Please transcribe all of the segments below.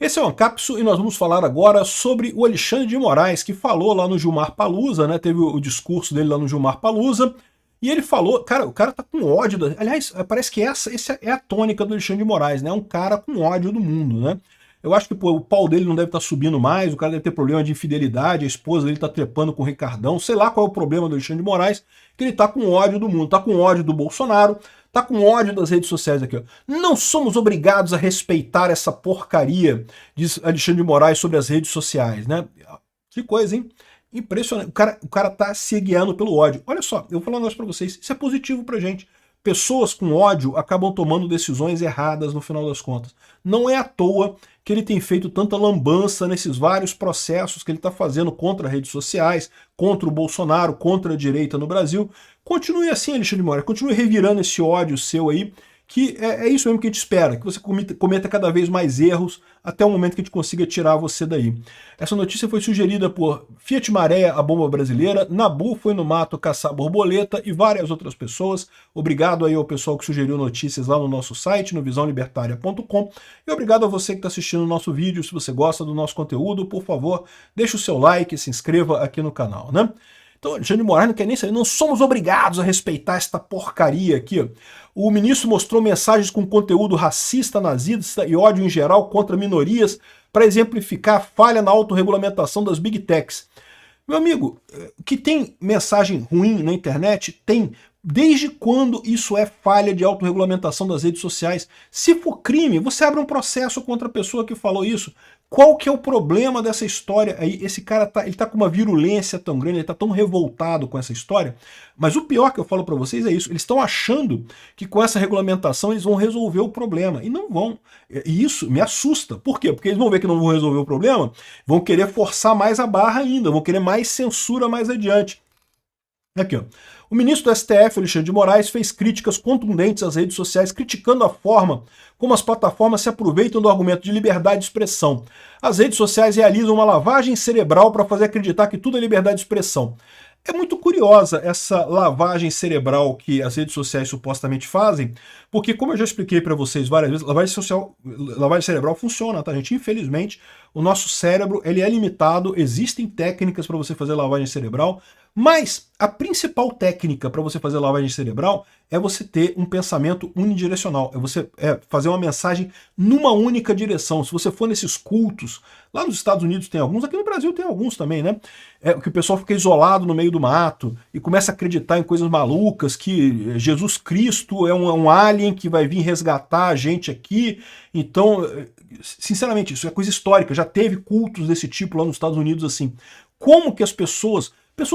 Esse é o Ancapso e nós vamos falar agora sobre o Alexandre de Moraes, que falou lá no Gilmar Palusa, né? Teve o discurso dele lá no Gilmar Palusa, e ele falou, cara, o cara tá com ódio, aliás, parece que essa é a tônica do Alexandre de Moraes, né? Um cara com ódio do mundo, né? Eu acho que pô, o pau dele não deve estar subindo mais, o cara deve ter problema de infidelidade, a esposa dele tá trepando com o Ricardão, sei lá qual é o problema do Alexandre de Moraes, que ele tá com ódio do mundo, tá com ódio do Bolsonaro, tá com ódio das redes sociais aqui, ó. Não somos obrigados a respeitar essa porcaria, diz Alexandre de Moraes sobre as redes sociais, né? Que coisa, hein? Impressionante. O cara tá se guiando pelo ódio. Olha só, eu vou falar um negócio pra vocês, isso é positivo pra gente. Pessoas com ódio acabam tomando decisões erradas no final das contas. Não é à toa que ele tem feito tanta lambança nesses vários processos que ele está fazendo contra redes sociais, contra o Bolsonaro, contra a direita no Brasil. Continue assim, Alexandre de Moraes, continue revirando esse ódio seu aí, que é isso mesmo que a gente espera, que você cometa cada vez mais erros até o momento que a gente consiga tirar você daí. Essa notícia foi sugerida por Fiat Maré, a bomba brasileira, Nabu foi no mato caçar borboleta e várias outras pessoas. Obrigado aí ao pessoal que sugeriu notícias lá no nosso site, no visãolibertaria.com, e obrigado a você que está assistindo o nosso vídeo. Se você gosta do nosso conteúdo, por favor, deixe o seu like e se inscreva aqui no canal, né? Então, Alexandre de Moraes não quer nem saber, não somos obrigados a respeitar esta porcaria aqui. O ministro mostrou mensagens com conteúdo racista, nazista e ódio em geral contra minorias para exemplificar a falha na autorregulamentação das Big Techs. Meu amigo, que tem mensagem ruim na internet, tem. Desde quando isso é falha de autorregulamentação das redes sociais? Se for crime, você abre um processo contra a pessoa que falou isso. Qual que é o problema dessa história aí? Esse cara ele tá com uma virulência tão grande, ele tá tão revoltado com essa história. Mas o pior que eu falo para vocês é isso. Eles estão achando que com essa regulamentação eles vão resolver o problema. E não vão. E isso me assusta. Por quê? Porque eles vão ver que não vão resolver o problema, vão querer forçar mais a barra ainda, vão querer mais censura mais adiante. Aqui, ó. O ministro do STF, Alexandre de Moraes, fez críticas contundentes às redes sociais, criticando a forma como as plataformas se aproveitam do argumento de liberdade de expressão. As redes sociais realizam uma lavagem cerebral para fazer acreditar que tudo é liberdade de expressão. É muito curiosa essa lavagem cerebral que as redes sociais supostamente fazem, porque, como eu já expliquei para vocês várias vezes, lavagem cerebral funciona, tá, gente? Infelizmente, o nosso cérebro ele é limitado, existem técnicas para você fazer lavagem cerebral, mas a principal técnica para você fazer lavagem cerebral é você ter um pensamento unidirecional, é você fazer uma mensagem numa única direção. Se você for nesses cultos, lá nos Estados Unidos tem alguns, aqui no Brasil tem alguns também, né? Que o pessoal fica isolado no meio do mato e começa a acreditar em coisas malucas, que Jesus Cristo é um alien que vai vir resgatar a gente aqui. Então, sinceramente, isso é coisa histórica, já teve cultos desse tipo lá nos Estados Unidos assim. Como que as pessoas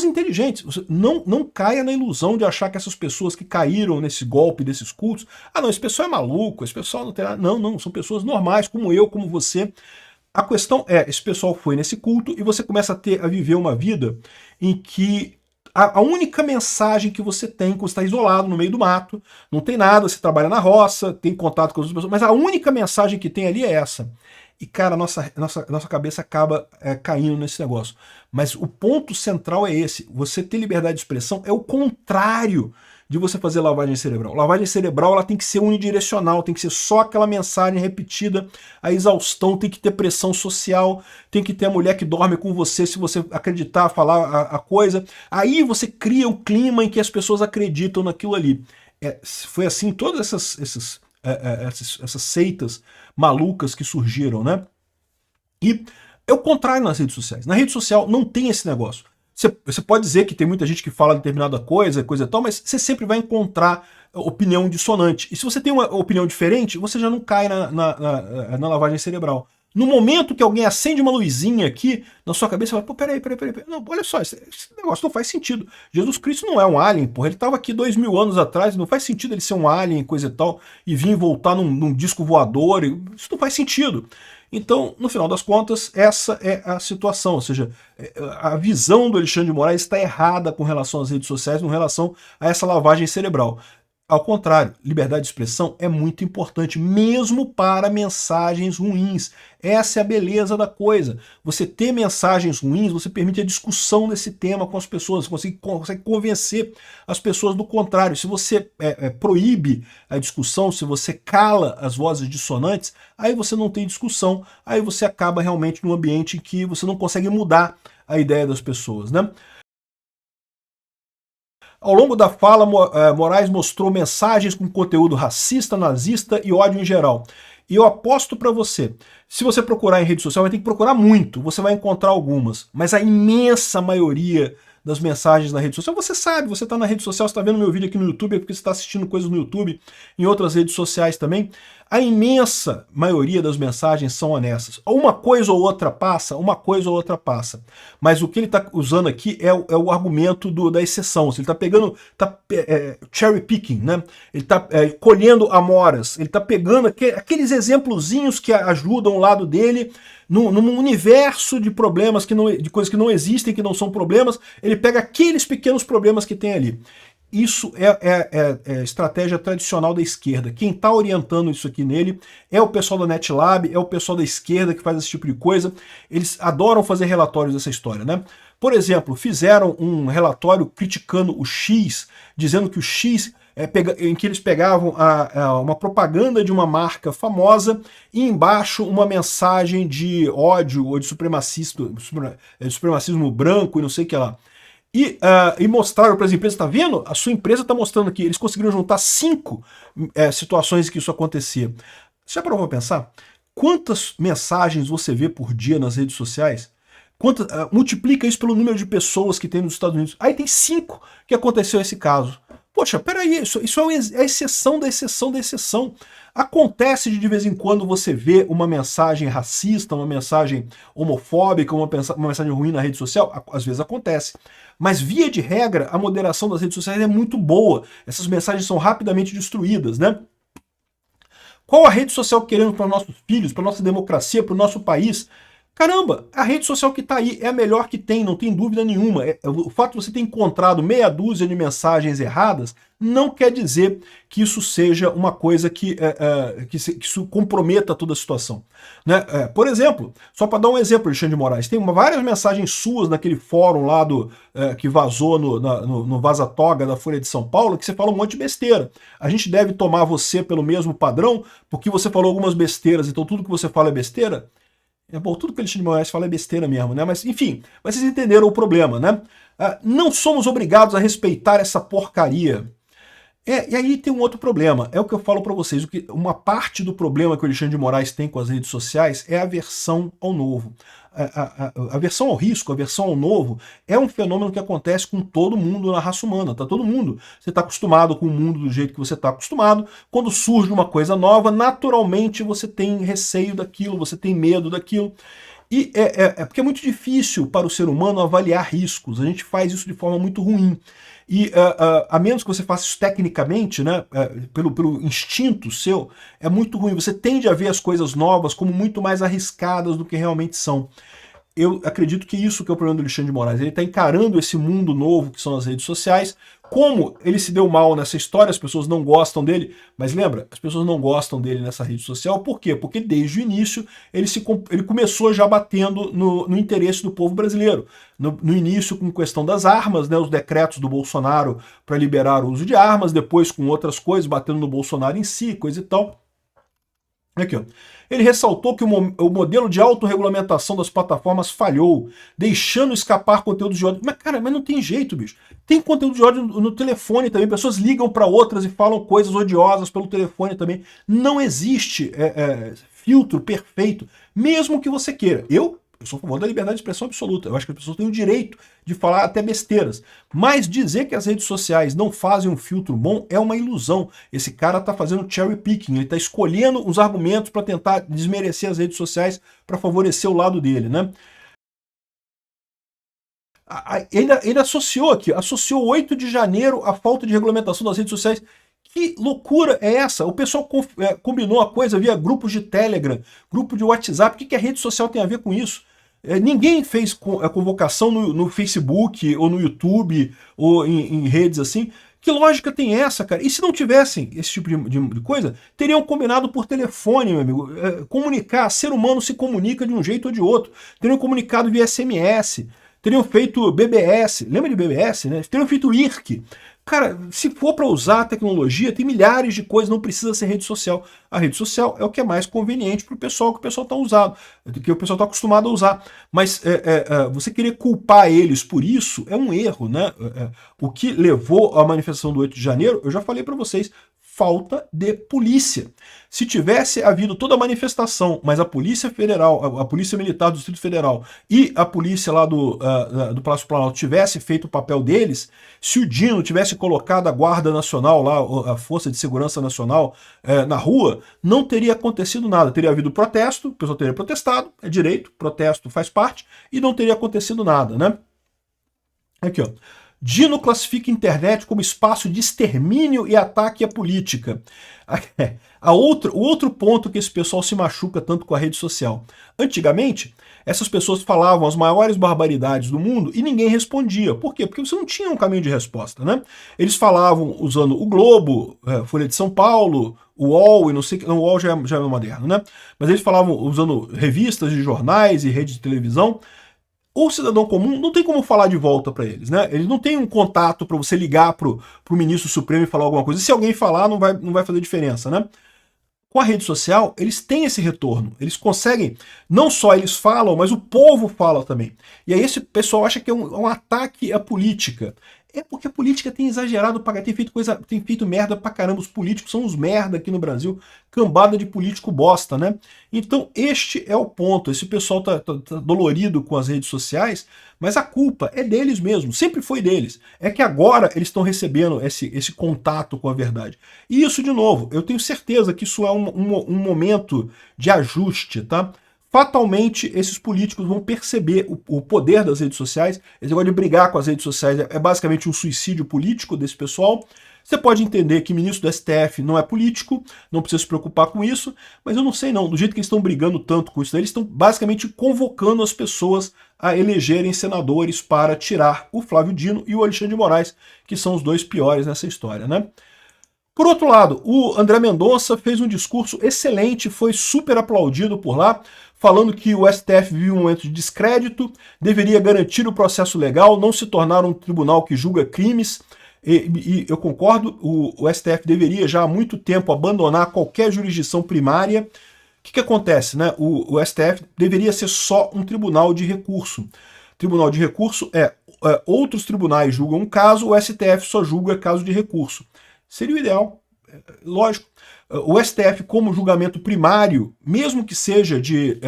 inteligentes, não caia na ilusão de achar que essas pessoas que caíram nesse golpe desses cultos, não, esse pessoal é maluco, esse pessoal não tem nada, não, são pessoas normais, como eu, como você. A questão é, esse pessoal foi nesse culto e você começa a viver uma vida em que a única mensagem que você tem, quando você está isolado no meio do mato, não tem nada, você trabalha na roça, tem contato com as outras pessoas, mas a única mensagem que tem ali é essa. E, cara, nossa cabeça acaba caindo nesse negócio. Mas o ponto central é esse. Você ter liberdade de expressão é o contrário de você fazer lavagem cerebral. Lavagem cerebral ela tem que ser unidirecional, tem que ser só aquela mensagem repetida, a exaustão, tem que ter pressão social, tem que ter a mulher que dorme com você se você acreditar, falar a coisa. Aí você cria um clima em que as pessoas acreditam naquilo ali. Foi assim todas essas seitas malucas que surgiram, né? E é o contrário nas redes sociais. Na rede social não tem esse negócio. Você pode dizer que tem muita gente que fala determinada coisa e tal, mas você sempre vai encontrar opinião dissonante. E se você tem uma opinião diferente, você já não cai na lavagem cerebral. No momento que alguém acende uma luzinha aqui na sua cabeça, você fala, pô, peraí. Não, olha só, esse negócio não faz sentido. Jesus Cristo não é um alien, porra. Ele estava aqui 2000 anos atrás, não faz sentido ele ser um alien, coisa e tal, e vir voltar num disco voador. Isso não faz sentido. Então, no final das contas, essa é a situação. Ou seja, a visão do Alexandre de Moraes está errada com relação às redes sociais, com relação a essa lavagem cerebral. Ao contrário, liberdade de expressão é muito importante, mesmo para mensagens ruins. Essa é a beleza da coisa. Você ter mensagens ruins, você permite a discussão desse tema com as pessoas, você consegue convencer as pessoas do contrário. Se você proíbe a discussão, se você cala as vozes dissonantes, aí você não tem discussão, aí você acaba realmente num ambiente em que você não consegue mudar a ideia das pessoas, né? Ao longo da fala, Moraes mostrou mensagens com conteúdo racista, nazista e ódio em geral. E eu aposto para você, se você procurar em rede social, vai ter que procurar muito, você vai encontrar algumas, mas a imensa maioria das mensagens na rede social, você sabe, você está na rede social, você está vendo meu vídeo aqui no YouTube, é porque você está assistindo coisas no YouTube, em outras redes sociais também, a imensa maioria das mensagens são honestas. Uma coisa ou outra passa, mas o que ele está usando aqui é o argumento da exceção, ele está pegando, cherry picking, né? Ele está colhendo amoras, ele está pegando aqueles exemplozinhos que ajudam o lado dele, num universo de problemas, de coisas que não existem, que não são problemas, ele pega aqueles pequenos problemas que tem ali. Isso é a estratégia tradicional da esquerda. Quem está orientando isso aqui nele é o pessoal da NetLab, é o pessoal da esquerda que faz esse tipo de coisa. Eles adoram fazer relatórios dessa história, né? Por exemplo, fizeram um relatório criticando o X, dizendo que o X em que eles pegavam uma propaganda de uma marca famosa e embaixo uma mensagem de ódio ou de supremacismo branco e não sei o que lá. E mostraram para as empresas, tá vendo? A sua empresa está mostrando aqui. Eles conseguiram juntar 5 situações em que isso acontecia. Você já parou para pensar? Quantas mensagens você vê por dia nas redes sociais? Multiplica isso pelo número de pessoas que tem nos Estados Unidos. Aí tem 5 que aconteceu esse caso. Poxa, peraí, isso é a exceção da exceção da exceção. Acontece de vez em quando você vê uma mensagem racista, uma mensagem homofóbica, uma mensagem ruim na rede social? Às vezes acontece. Mas, via de regra, a moderação das redes sociais é muito boa. Essas mensagens são rapidamente destruídas, né? Qual a rede social querendo para nossos filhos, para nossa democracia, para o nosso país? Caramba, a rede social que está aí é a melhor que tem, não tem dúvida nenhuma. O fato de você ter encontrado meia dúzia de mensagens erradas não quer dizer que isso seja uma coisa que isso comprometa toda a situação, né? Por exemplo, só para dar um exemplo, Alexandre de Moraes, tem várias mensagens suas naquele fórum lá que vazou no Vaza-Toga da Folha de São Paulo, que você fala um monte de besteira. A gente deve tomar você pelo mesmo padrão, porque você falou algumas besteiras, então tudo que você fala é besteira? Bom, tudo que o Alexandre de Moraes fala é besteira mesmo, né? Mas, enfim, vocês entenderam o problema, né? Não somos obrigados a respeitar essa porcaria. E aí tem um outro problema, é o que eu falo para vocês, uma parte do problema que o Alexandre de Moraes tem com as redes sociais é a aversão ao novo. A aversão ao risco, a aversão ao novo, é um fenômeno que acontece com todo mundo na raça humana, tá? Todo mundo. Você está acostumado com o mundo do jeito que você está acostumado, quando surge uma coisa nova, naturalmente você tem receio daquilo, você tem medo daquilo. E porque é muito difícil para o ser humano avaliar riscos, a gente faz isso de forma muito ruim. E a menos que você faça isso tecnicamente, né, pelo instinto seu, é muito ruim. Você tende a ver as coisas novas como muito mais arriscadas do que realmente são. Eu acredito que isso que é o problema do Alexandre de Moraes. Ele está encarando esse mundo novo que são as redes sociais. Como ele se deu mal nessa história, as pessoas não gostam dele, mas lembra, as pessoas não gostam dele nessa rede social, por quê? Porque desde o início ele começou já batendo no interesse do povo brasileiro. No início com questão das armas, né, os decretos do Bolsonaro para liberar o uso de armas, depois com outras coisas, batendo no Bolsonaro em si, coisa e tal. Aqui, ó. Ele ressaltou que o modelo de autorregulamentação das plataformas falhou, deixando escapar conteúdos de ódio. Mas, cara, não tem jeito, bicho. Tem conteúdo de ódio no telefone também. Pessoas ligam para outras e falam coisas odiosas pelo telefone também. Não existe filtro perfeito, mesmo que você queira. Eu sou a favor da liberdade de expressão absoluta. Eu acho que as pessoas têm o direito de falar até besteiras. Mas dizer que as redes sociais não fazem um filtro bom é uma ilusão. Esse cara está fazendo cherry picking, ele está escolhendo os argumentos para tentar desmerecer as redes sociais para favorecer o lado dele, né? Ele associou 8 de janeiro à falta de regulamentação das redes sociais. Que loucura é essa? O pessoal combinou a coisa via grupos de Telegram, grupo de WhatsApp. O que a rede social tem a ver com isso? Ninguém fez a convocação no Facebook ou no YouTube ou em redes assim. Que lógica tem essa, cara? E se não tivessem esse tipo de coisa, teriam combinado por telefone, meu amigo. Comunicar, ser humano se comunica de um jeito ou de outro. Teriam comunicado via SMS, teriam feito BBS, lembra de BBS, né? Teriam feito IRC. Cara, se for para usar a tecnologia, tem milhares de coisas, não precisa ser rede social. A rede social é o que é mais conveniente para o pessoal, que o pessoal está usando, que o pessoal está acostumado a usar. Mas você querer culpar eles por isso é um erro, né? O que levou à manifestação do 8 de janeiro, eu já falei para vocês, falta de polícia. Se tivesse havido toda a manifestação, mas a Polícia Federal, a Polícia Militar do Distrito Federal e a polícia lá do Palácio Planalto tivesse feito o papel deles, se o Dino tivesse colocado a Guarda Nacional lá, a Força de Segurança Nacional na rua, não teria acontecido nada. Teria havido protesto, o pessoal teria protestado, é direito, protesto faz parte, e não teria acontecido nada, né? Aqui, ó. Dino classifica a internet como espaço de extermínio e ataque à política. O outro ponto que esse pessoal se machuca tanto com a rede social. Antigamente, essas pessoas falavam as maiores barbaridades do mundo e ninguém respondia. Por quê? Porque você não tinha um caminho de resposta, né? Eles falavam usando o Globo, Folha de São Paulo, o UOL, e não sei que. Não, o UOL já é moderno, né? Mas eles falavam usando revistas de jornais e redes de televisão. O cidadão comum não tem como falar de volta para eles, né? Eles não têm um contato para você ligar pro ministro Supremo e falar alguma coisa. E se alguém falar, não vai fazer diferença, né? Com a rede social, eles têm esse retorno. Eles conseguem, não só eles falam, mas o povo fala também. E aí esse pessoal acha que é um ataque à política. É porque a política tem exagerado, tem feito merda pra caramba. Os políticos são uns merda aqui no Brasil, cambada de político bosta, né? Então este é o ponto. Esse pessoal tá dolorido com as redes sociais, mas a culpa é deles mesmo, sempre foi deles. É que agora eles estão recebendo esse contato com a verdade. E isso, de novo, eu tenho certeza que isso é um momento de ajuste, tá? Fatalmente, esses políticos vão perceber o poder das redes sociais. Esse negócio de brigar com as redes sociais é basicamente um suicídio político desse pessoal. Você pode entender que ministro do STF não é político, não precisa se preocupar com isso, mas eu não sei não, do jeito que eles estão brigando tanto com isso, eles estão basicamente convocando as pessoas a elegerem senadores para tirar o Flávio Dino e o Alexandre de Moraes, que são os dois piores nessa história, né? Por outro lado, o André Mendonça fez um discurso excelente, foi super aplaudido por lá, falando que o STF vive um momento de descrédito, deveria garantir o processo legal, não se tornar um tribunal que julga crimes, e eu concordo, o STF deveria já há muito tempo abandonar qualquer jurisdição primária. O que acontece, né? O STF deveria ser só um tribunal de recurso. Tribunal de recurso outros tribunais julgam um caso, o STF só julga caso de recurso. Seria o ideal, lógico. O STF como julgamento primário, mesmo que seja de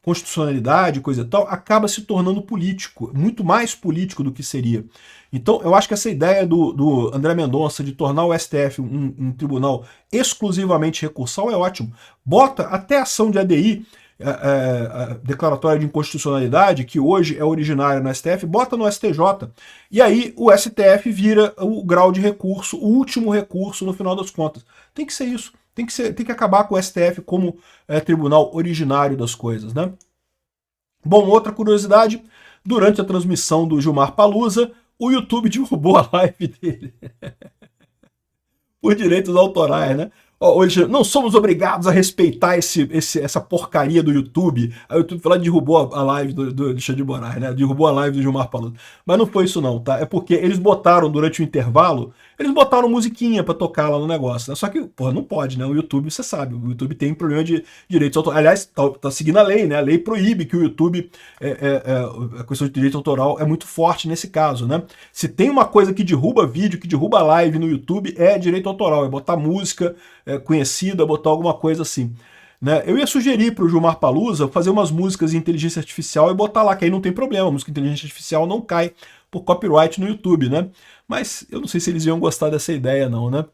constitucionalidade, coisa e tal, acaba se tornando político, muito mais político do que seria. Então, eu acho que essa ideia do André Mendonça de tornar o STF um tribunal exclusivamente recursal é ótimo. Bota até ação de ADI, a declaratória de inconstitucionalidade, que hoje é originária no STF, bota no STJ. E aí o STF vira o grau de recurso, o último recurso no final das contas. Tem que ser isso. Tem que acabar com o STF como tribunal originário das coisas, né? Bom, outra curiosidade, durante a transmissão do Gilmar Palusa, o YouTube derrubou a live dele. Por direitos autorais, né? Hoje não somos obrigados a respeitar essa porcaria do YouTube. A YouTube foi lá e derrubou a live do Alexandre de Moraes, né? Derrubou a live do Gilmar Palusa. Mas não foi isso não, tá? É porque eles botaram, durante o intervalo, eles botaram musiquinha pra tocar lá no negócio, né? Só que, porra, não pode, né? O YouTube, você sabe, o YouTube tem problema de direitos autorais. Aliás, tá seguindo a lei, né? A lei proíbe que o YouTube, a questão de direito autoral é muito forte nesse caso, né? Se tem uma coisa que derruba vídeo, que derruba live no YouTube, é direito autoral, é botar música conhecida, botar alguma coisa assim. Né? Eu ia sugerir para o Gilmar Palusa fazer umas músicas em inteligência artificial e botar lá, que aí não tem problema, a música em inteligência artificial não cai por copyright no YouTube, né? Mas eu não sei se eles iam gostar dessa ideia não, né?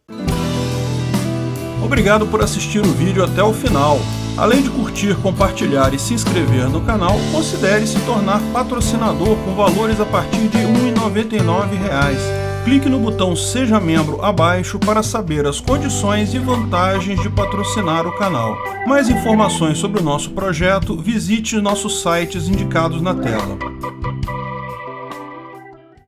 Obrigado por assistir o vídeo até o final. Além de curtir, compartilhar e se inscrever no canal, considere se tornar patrocinador com valores a partir de R$ 1,99. Clique no botão Seja Membro abaixo para saber as condições e vantagens de patrocinar o canal. Mais informações sobre o nosso projeto, visite nossos sites indicados na tela.